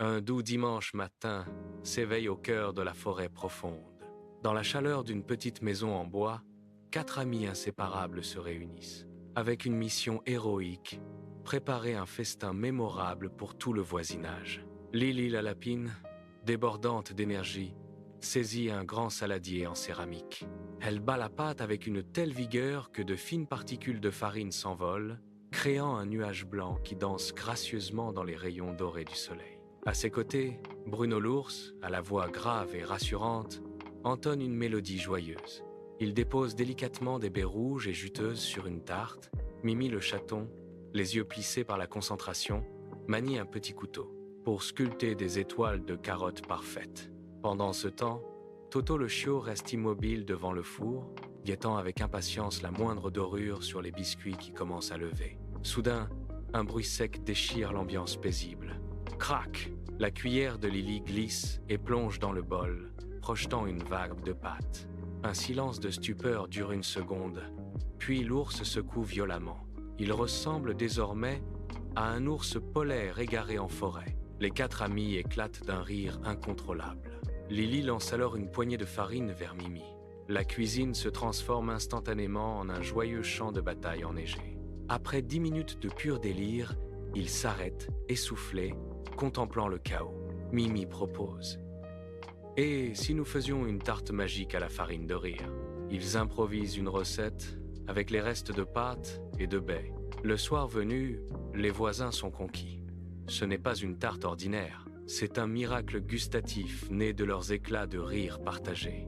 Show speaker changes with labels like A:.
A: Un doux dimanche matin s'éveille au cœur de la forêt profonde. Dans la chaleur d'une petite maison en bois, 4 amis inséparables se réunissent. Avec une mission héroïque, préparer un festin mémorable pour tout le voisinage. Lily la lapine, débordante d'énergie, saisit un grand saladier en céramique. Elle bat la pâte avec une telle vigueur que de fines particules de farine s'envolent, créant un nuage blanc qui danse gracieusement dans les rayons dorés du soleil. À ses côtés, Bruno l'ours, à la voix grave et rassurante, entonne une mélodie joyeuse. Il dépose délicatement des baies rouges et juteuses sur une tarte. Mimi le chaton, les yeux plissés par la concentration, manie un petit couteau pour sculpter des étoiles de carottes parfaites. Pendant ce temps, Toto le chiot reste immobile devant le four, guettant avec impatience la moindre dorure sur les biscuits qui commencent à lever. Soudain, un bruit sec déchire l'ambiance paisible. Crac! La cuillère de Lily glisse et plonge dans le bol, projetant une vague de pâte. Un silence de stupeur dure une seconde, puis l'ours secoue violemment. Il ressemble désormais à un ours polaire égaré en forêt. Les 4 amis éclatent d'un rire incontrôlable. Lily lance alors une poignée de farine vers Mimi. La cuisine se transforme instantanément en un joyeux champ de bataille enneigé. Après 10 minutes de pur délire, ils s'arrêtent, essoufflés, contemplant le chaos. Mimi propose. Et si nous faisions une tarte magique à la farine de rire? Ils improvisent une recette avec les restes de pâte et de baies. Le soir venu, les voisins sont conquis. Ce n'est pas une tarte ordinaire, c'est un miracle gustatif né de leurs éclats de rire partagés.